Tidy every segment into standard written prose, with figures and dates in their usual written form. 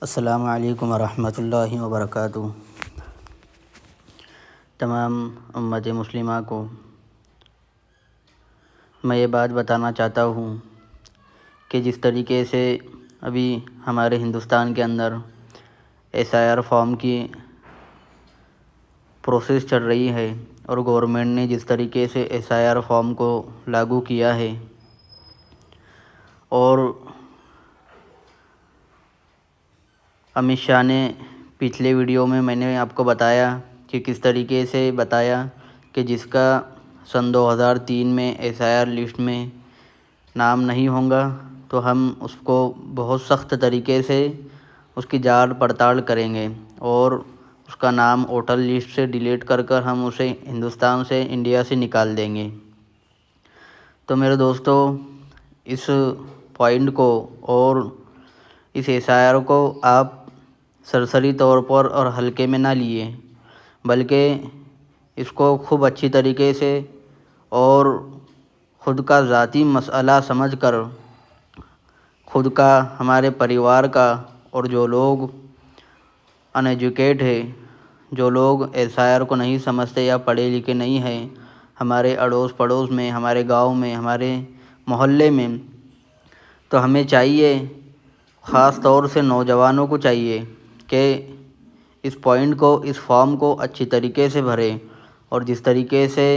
अस्सलामु अलैकुम वरहमतुल्लाहि वबरकातुहू। तमाम उम्मत मुस्लिमा को मैं ये बात बताना चाहता हूँ कि जिस तरीके से अभी हमारे हिंदुस्तान के अंदर SIR फॉर्म की प्रोसेस चल रही है और गवर्नमेंट ने जिस तरीके से SIR फॉर्म को लागू किया है और अमित शाह ने पिछले वीडियो में मैंने आपको बताया कि किस तरीके से बताया कि जिसका सन 2003 में SIR लिस्ट में नाम नहीं होगा तो हम उसको बहुत सख्त तरीके से उसकी जांच पड़ताल करेंगे और उसका नाम वोटर लिस्ट से डिलीट कर हम उसे हिंदुस्तान से, इंडिया से निकाल देंगे। तो मेरे दोस्तों, इस पॉइंट को और इस SIR को आप सरसरी तौर पर और हल्के में ना लिए, बल्कि इसको खूब अच्छी तरीके से और ख़ुद का ज़ाती मसला समझकर, ख़ुद का, हमारे परिवार का और जो लोग अनएजुकेट है, जो लोग SIR को नहीं समझते या पढ़े लिखे नहीं हैं, हमारे अड़ोस पड़ोस में, हमारे गांव में, हमारे मोहल्ले में, तो हमें चाहिए, ख़ास तौर से नौजवानों को चाहिए कि इस पॉइंट को, इस फॉर्म को अच्छी तरीके से भरें और जिस तरीके से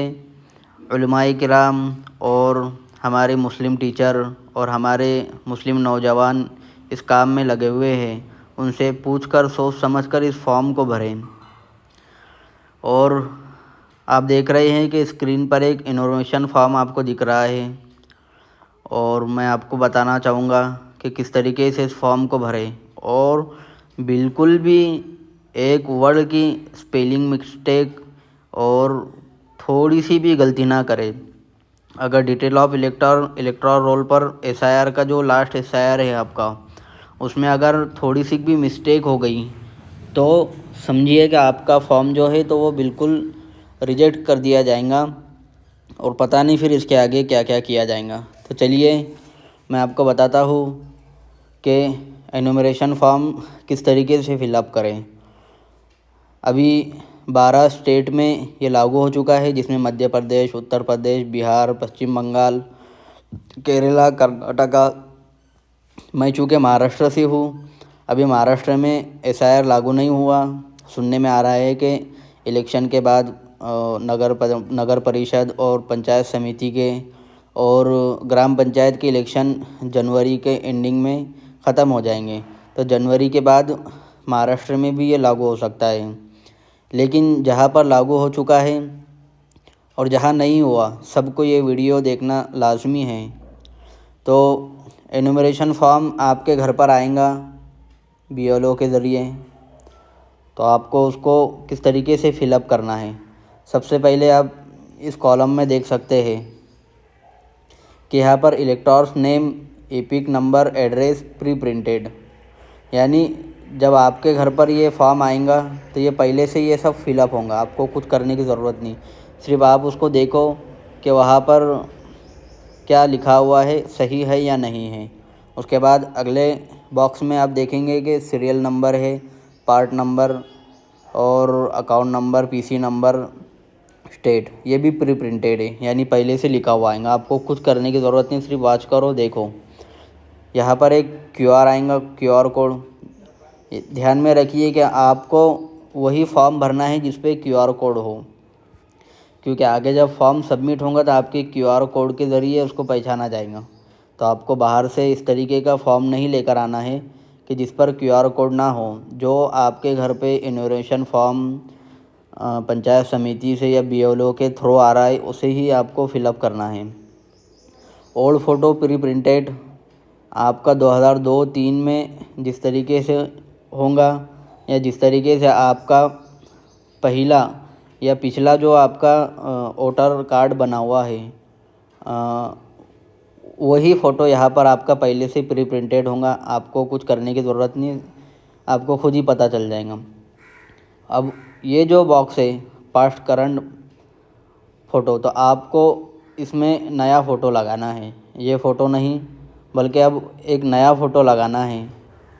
उलमाए किराम और हमारे मुस्लिम टीचर और हमारे मुस्लिम नौजवान इस काम में लगे हुए हैं, उनसे पूछकर, सोच समझकर इस फॉर्म को भरें। और आप देख रहे हैं कि स्क्रीन पर एक इन्फॉर्मेशन फॉर्म आपको दिख रहा है और मैं आपको बताना चाहूँगा कि किस तरीके से इस फॉर्म को भरें और बिल्कुल भी एक वर्ड की स्पेलिंग मिस्टेक और थोड़ी सी भी गलती ना करें। अगर डिटेल ऑफ इलेक्टोरल रोल पर SIR का जो लास्ट SIR है आपका, उसमें अगर थोड़ी सी भी मिस्टेक हो गई तो समझिए कि आपका फॉर्म जो है तो वो बिल्कुल रिजेक्ट कर दिया जाएगा और पता नहीं फिर इसके आगे क्या क्या किया जाएगा। तो चलिए मैं आपको बताता हूँ कि एनुमरेशन फॉर्म किस तरीके से फिलअप करें। अभी 12 स्टेट में ये लागू हो चुका है, जिसमें मध्य प्रदेश, उत्तर प्रदेश, बिहार, पश्चिम बंगाल, केरला, कर्नाटका। मैं चूँकि महाराष्ट्र से हूँ, अभी महाराष्ट्र में SIR लागू नहीं हुआ। सुनने में आ रहा है कि इलेक्शन के बाद नगर परिषद और पंचायत समिति के और ग्राम पंचायत के इलेक्शन जनवरी के एंडिंग में ख़त्म हो जाएंगे, तो जनवरी के बाद महाराष्ट्र में भी ये लागू हो सकता है। लेकिन जहाँ पर लागू हो चुका है और जहाँ नहीं हुआ, सबको ये वीडियो देखना लाजमी है। तो एनुमरेशन फॉर्म आपके घर पर आएगा BLO के ज़रिए, तो आपको उसको किस तरीके से फिलअप करना है। सबसे पहले आप इस कॉलम में देख सकते हैं कि यहाँ पर electors name, epic number, address pre printed, यानी जब आपके घर पर ये फॉर्म आएगा तो ये पहले से ये सब फिलअप होगा, आपको कुछ करने की ज़रूरत नहीं। सिर्फ आप उसको देखो कि वहाँ पर क्या लिखा हुआ है, सही है या नहीं है। उसके बाद अगले बॉक्स में आप देखेंगे कि सीरियल नंबर है, पार्ट नंबर और account number, PC number, state, ये भी प्री प्रिंटेड है, यानी पहले से लिखा हुआ आएगा। आपको कुछ करने की ज़रूरत नहीं, सिर्फ वॉच करो, देखो। यहाँ पर एक QR आएगा, QR कोड। ध्यान में रखिए कि आपको वही फॉर्म भरना है जिस पे QR कोड हो, क्योंकि आगे जब फॉर्म सबमिट होगा तो आपके QR कोड के ज़रिए उसको पहचाना जाएगा। तो आपको बाहर से इस तरीके का फॉर्म नहीं लेकर आना है कि जिस पर QR कोड ना हो। जो आपके घर पे इनोवेशन फॉर्म पंचायत समिति से या BLO के थ्रू आ रहा है, उसे ही आपको फिलअप करना है। ओल्ड फ़ोटो प्री प्रिंटेड आपका 2002-03 में जिस तरीके से होगा, या जिस तरीके से आपका पहला या पिछला जो आपका वोटर कार्ड बना हुआ है, वही फ़ोटो यहाँ पर आपका पहले से प्री प्रिंटेड होगा। आपको कुछ करने की ज़रूरत नहीं, आपको खुद ही पता चल जाएगा। अब ये जो बॉक्स है पास्ट करंट फ़ोटो, तो आपको इसमें नया फ़ोटो लगाना है। ये फ़ोटो नहीं, बल्कि अब एक नया फ़ोटो लगाना है।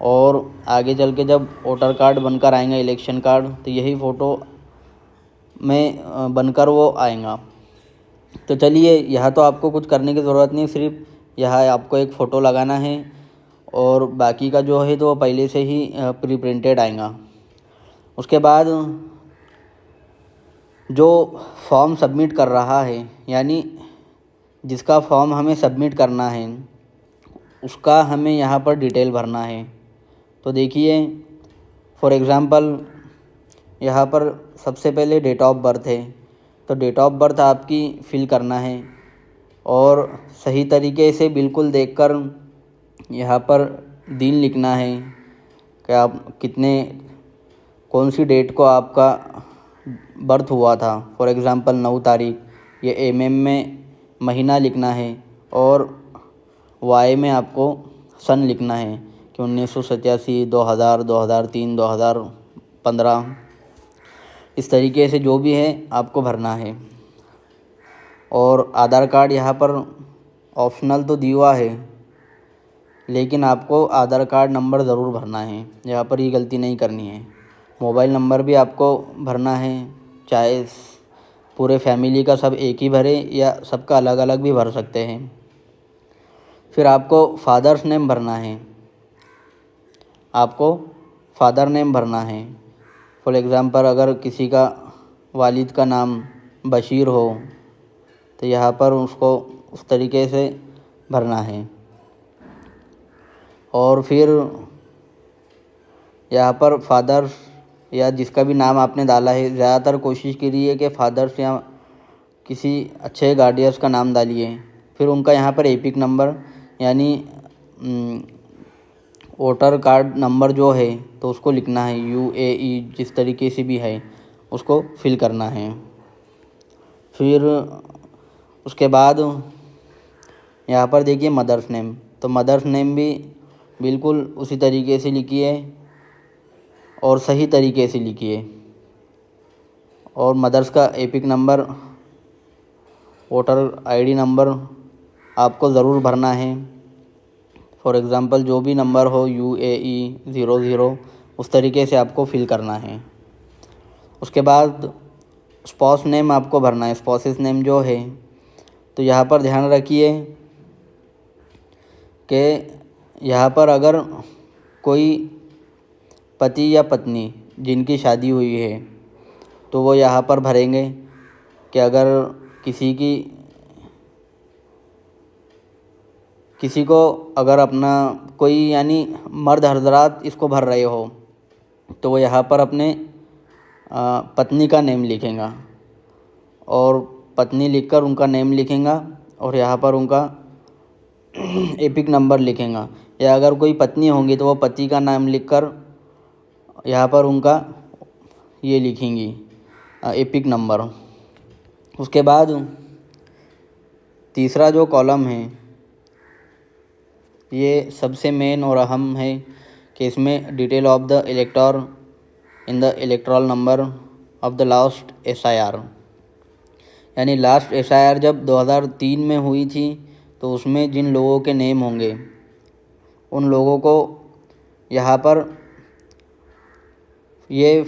और आगे चल के जब वोटर कार्ड बनकर आएगा, इलेक्शन कार्ड, तो यही फ़ोटो में बनकर वो आएगा। तो चलिए, यहाँ तो आपको कुछ करने की ज़रूरत नहीं, सिर्फ यहाँ आपको एक फ़ोटो लगाना है और बाकी का जो है तो पहले से ही प्री प्रिंटेड आएगा। उसके बाद जो फॉर्म सबमिट कर रहा है, यानी जिसका फॉर्म हमें सबमिट करना है, उसका हमें यहाँ पर डिटेल भरना है। तो देखिए, फॉर एग्ज़ाम्पल यहाँ पर सबसे पहले डेट ऑफ बर्थ है, तो डेट ऑफ बर्थ आपकी फिल करना है और सही तरीके से बिल्कुल देखकर यहाँ पर दिन लिखना है कि आप कौन सी डेट को आपका बर्थ हुआ था। फॉर एग्ज़ाम्पल 9 तारीख, ये में महीना लिखना है और वाई में आपको सन लिखना है कि 1987, 2000, 2003, 2015, इस तरीके से जो भी है आपको भरना है। और आधार कार्ड यहाँ पर ऑप्शनल तो दिया हुआ है, लेकिन आपको आधार कार्ड नंबर ज़रूर भरना है, यहाँ पर ये गलती नहीं करनी है। मोबाइल नंबर भी आपको भरना है, चाहे पूरे फैमिली का सब एक ही भरे या सबका अलग अलग भी भर सकते हैं। फिर आपको फादर्स नेम भरना है, आपको फादर नेम भरना है। फॉर एग्ज़ाम्पल अगर किसी का वालिद का नाम बशीर हो तो यहाँ पर उसको उस तरीके से भरना है। और फिर यहाँ पर फादर्स या जिसका भी नाम आपने डाला है, ज़्यादातर कोशिश करिए कि फादर्स या किसी अच्छे गार्डियंस का नाम डालिए। फिर उनका यहाँ पर एपिक नंबर यानी वोटर कार्ड नंबर जो है तो उसको लिखना है, UAE जिस तरीके से भी है उसको फिल करना है। फिर उसके बाद यहाँ पर देखिए मदर्स नेम, तो मदर्स नेम भी बिल्कुल उसी तरीके से लिखिए और सही तरीके से लिखिए। और मदर्स का epic number, voter ID number आपको ज़रूर भरना है। फॉर एग्ज़ाम्पल जो भी नंबर हो UAE 00, उस तरीके से आपको फिल करना है। उसके बाद स्पाउस नेम आपको भरना है, स्पाउसेस नेम जो है। तो यहाँ पर ध्यान रखिए कि यहाँ पर अगर कोई पति या पत्नी जिनकी शादी हुई है तो वो यहाँ पर भरेंगे कि अगर किसी को अगर अपना कोई यानी मर्द हजरात इसको भर रहे हो तो वो यहाँ पर अपने पत्नी का नेम लिखेगा और पत्नी लिखकर उनका नेम लिखेगा और यहाँ पर उनका एपिक नंबर लिखेगा। या अगर कोई पत्नी होंगी तो वो पति का नाम लिखकर यहाँ पर उनका ये लिखेंगी एपिक नंबर। उसके बाद तीसरा जो कॉलम है ये सबसे मेन और अहम है कि इसमें detail of the इलेक्टर in the erectile number of the last SIR, यानी लास्ट SIR जब 2003 में हुई थी तो उसमें जिन लोगों के नेम होंगे उन लोगों को यहाँ पर ये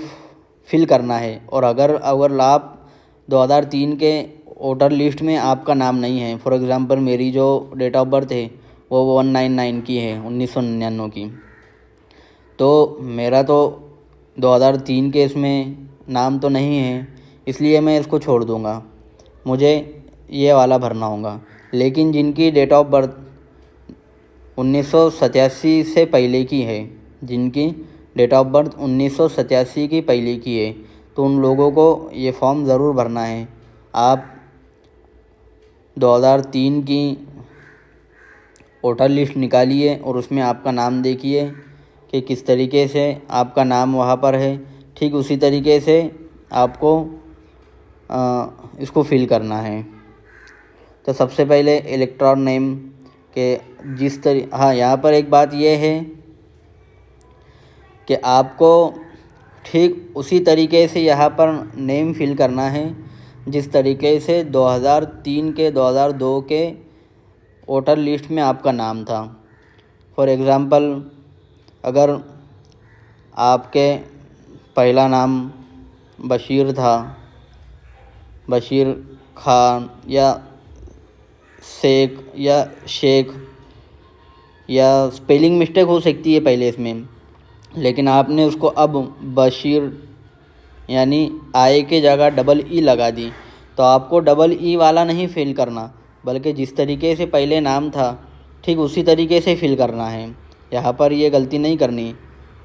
फिल करना है। और अगर आप 2003 के वोटर लिस्ट में आपका नाम नहीं है, फॉर एग्ज़ाम्पल मेरी जो डेट ऑफ बर्थ है वो 199 की है, 1999 की, तो मेरा तो 2003 के इसमें नाम तो नहीं है, इसलिए मैं इसको छोड़ दूँगा, मुझे ये वाला भरना होगा। लेकिन जिनकी डेट ऑफ बर्थ 1987 से पहले की है, जिनकी डेट ऑफ बर्थ 1987 की पहले की है, तो उन लोगों को ये फॉर्म ज़रूर भरना है। आप 2003 की वोटर लिस्ट निकालिए और उसमें आपका नाम देखिए कि किस तरीके से आपका नाम वहाँ पर है, ठीक उसी तरीके से आपको इसको फिल करना है। तो सबसे पहले इलेक्ट्रॉन नेम के हाँ, यहाँ पर एक बात ये है कि आपको ठीक उसी तरीके से यहाँ पर नेम फिल करना है जिस तरीके से 2003 के 2002 के वोटर लिस्ट में आपका नाम था। फॉर एग्ज़ाम्पल अगर आपके पहला नाम बशीर था, बशीर खान या शेख या शेख, या स्पेलिंग मिस्टेक हो सकती है पहले इसमें, लेकिन आपने उसको अब बशीर यानी आई के जगह डबल ई लगा दी, तो आपको डबल ई वाला नहीं फिल करना, बल्कि जिस तरीके से पहले नाम था ठीक उसी तरीके से फिल करना है। यहाँ पर ये गलती नहीं करनी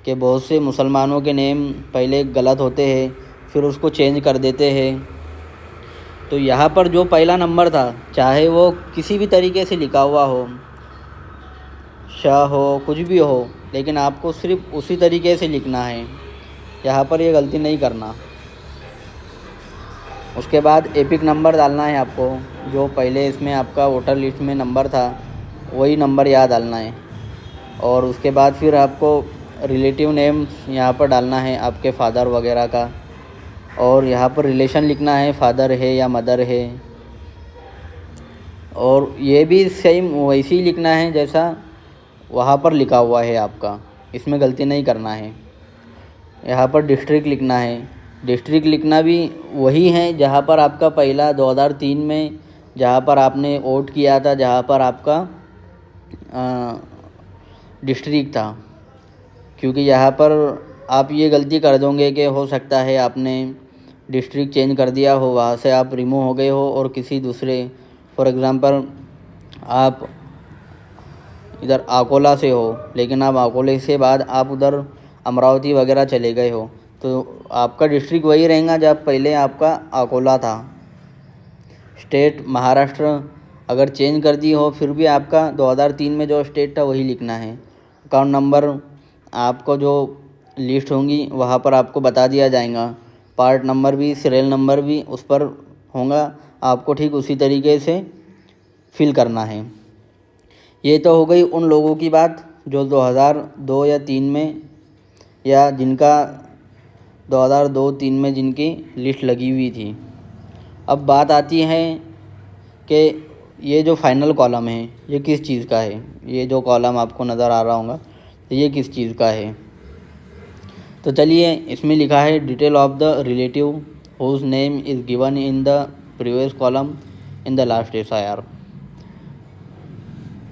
कि बहुत से मुसलमानों के नेम पहले गलत होते हैं फिर उसको चेंज कर देते हैं। तो यहाँ पर जो पहला नंबर था, चाहे वो किसी भी तरीके से लिखा हुआ हो, शाह हो, कुछ भी हो, लेकिन आपको सिर्फ उसी तरीके से लिखना है। यहाँ पर ये गलती नहीं करना। उसके बाद एपिक नंबर डालना है आपको, जो पहले इसमें आपका वोटर लिस्ट में नंबर था वही नंबर यहाँ डालना है। और उसके बाद फिर आपको रिलेटिव नेम यहाँ पर डालना है आपके फादर वगैरह का, और यहाँ पर रिलेशन लिखना है, फादर है या मदर है। और ये भी सेम वैसे ही लिखना है जैसा वहाँ पर लिखा हुआ है आपका, इसमें गलती नहीं करना है। यहाँ पर डिस्ट्रिक्ट लिखना है, डिस्ट्रिक्ट लिखना भी वही है जहाँ पर आपका पहला 2003 में जहाँ पर आपने वोट किया था, जहाँ पर आपका डिस्ट्रिक्ट था। क्योंकि यहाँ पर आप ये गलती कर दोगे कि हो सकता है आपने डिस्ट्रिक्ट चेंज कर दिया हो, वहाँ से आप रिमूव हो गए हो और किसी दूसरे, फॉर एग्ज़ाम्पल आप इधर अकोला से हो, लेकिन आप अकोले से बाद आप उधर अमरावती वगैरह चले गए हो, तो आपका डिस्ट्रिक्ट वही रहेगा जब पहले आपका अकोला था। स्टेट महाराष्ट्र अगर चेंज कर दी हो फिर भी आपका 2003 में जो स्टेट था वही लिखना है। अकाउंट नंबर आपको जो लिस्ट होंगी वहाँ पर आपको बता दिया जाएगा, पार्ट नंबर भी, सीरियल नंबर भी उस पर होगा, आपको ठीक उसी तरीके से फिल करना है। ये तो हो गई उन लोगों की बात जो 2002 या 3 में, या जिनका 2002-3 में जिनकी लिस्ट लगी हुई थी। अब बात आती है कि ये जो फाइनल कॉलम है ये किस चीज़ का है। ये जो कॉलम आपको नज़र आ रहा होगा ये किस चीज़ का है। तो चलिए, इसमें लिखा है detail of the relative whose name is given in the previous column in the last SIR।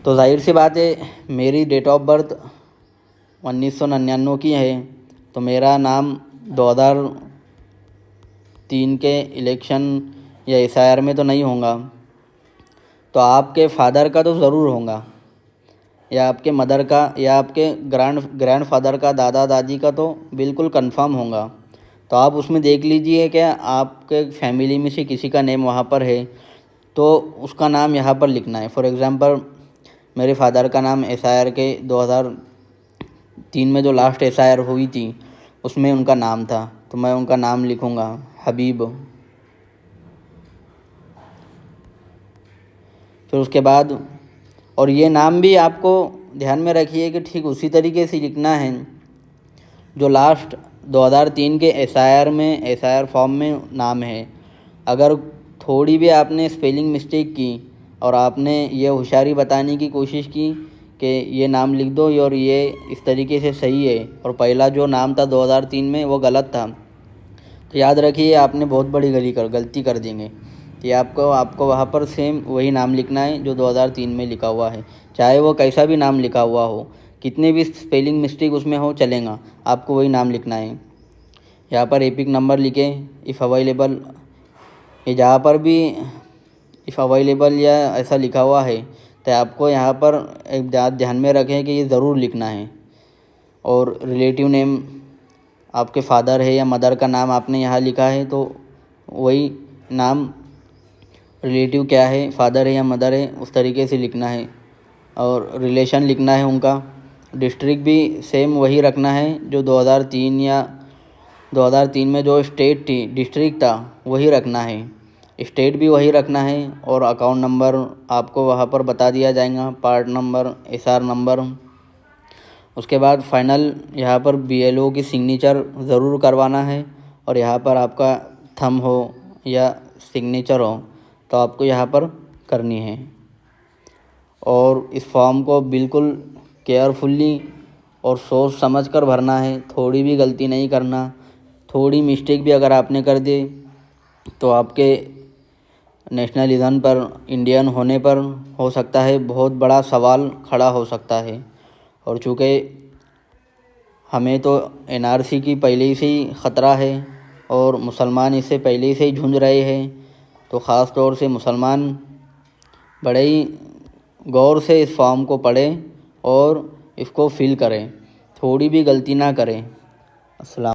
तो जाहिर सी बात है, मेरी डेट ऑफ बर्थ 1999 की है, तो मेरा नाम 2003 के इलेक्शन या SIR में तो नहीं होगा। तो आपके फादर का तो ज़रूर होगा, या आपके मदर का, या आपके ग्रैंडफादर का, दादा दादी का तो बिल्कुल कंफर्म होगा। तो आप उसमें देख लीजिए कि आपके फैमिली में से किसी का नेम वहाँ पर है तो उसका नाम यहाँ पर लिखना है। फॉर एग्ज़ाम्पल मेरे फादर का नाम SIR के 2003 में जो लास्ट SIR हुई थी उसमें उनका नाम था, तो मैं उनका नाम लिखूँगा हबीब। फिर उसके बाद, और ये नाम भी आपको ध्यान में रखिए कि ठीक उसी तरीके से लिखना है जो लास्ट 2003 के SIR फॉर्म में नाम है। अगर थोड़ी भी आपने स्पेलिंग मिस्टेक की और आपने ये होशियारी बताने की कोशिश की कि ये नाम लिख दो और ये इस तरीके से सही है, और पहला जो नाम था 2003 में वो गलत था, तो याद रखिए आपने बहुत बड़ी गलती कर देंगे। कि आपको वहाँ पर सेम वही नाम लिखना है जो 2003 में लिखा हुआ है, चाहे वो कैसा भी नाम लिखा हुआ हो, कितने भी स्पेलिंग मिस्टेक उसमें हो चलेगा, आपको वही नाम लिखना है। यहाँ पर एपिक नंबर लिखें, इफ़ अवेलेबल, ये जहाँ पर भी इफ़ अवेलेबल या ऐसा लिखा हुआ है तो आपको यहाँ पर एक ध्यान में रखें कि ये ज़रूर लिखना है। और रिलेटिव नेम आपके फादर है या मदर का नाम आपने यहाँ लिखा है तो वही नाम रिलेटिव क्या है, फादर है या मदर है, उस तरीके से लिखना है। और रिलेशन लिखना है उनका। डिस्ट्रिक्ट भी सेम वही रखना है जो 2003 में जो स्टेट थी, डिस्ट्रिक्ट था वही रखना है, स्टेट भी वही रखना है। और अकाउंट नंबर आपको वहाँ पर बता दिया जाएगा, पार्ट नंबर, SR नंबर। उसके बाद फाइनल यहाँ पर BLO की सिग्नेचर ज़रूर करवाना है, और यहाँ पर आपका थंब हो या सिग्नेचर हो तो आपको यहाँ पर करनी है। और इस फॉर्म को बिल्कुल केयरफुल्ली और सोच समझ कर भरना है, थोड़ी भी गलती नहीं करना। थोड़ी मिस्टेक भी अगर आपने कर दी तो आपके नेशनलिज़म पर, इंडियन होने पर हो सकता है बहुत बड़ा सवाल खड़ा हो सकता है। और चूँकि हमें तो एनआरसी की पहले से ही ख़तरा है और मुसलमान इससे पहले से ही झुंझ रहे हैं, तो ख़ास तौर से मुसलमान बड़े ही गौर से इस फॉर्म को पढ़ें और इसको फिल करें, थोड़ी भी गलती ना करें। अस्सलाम।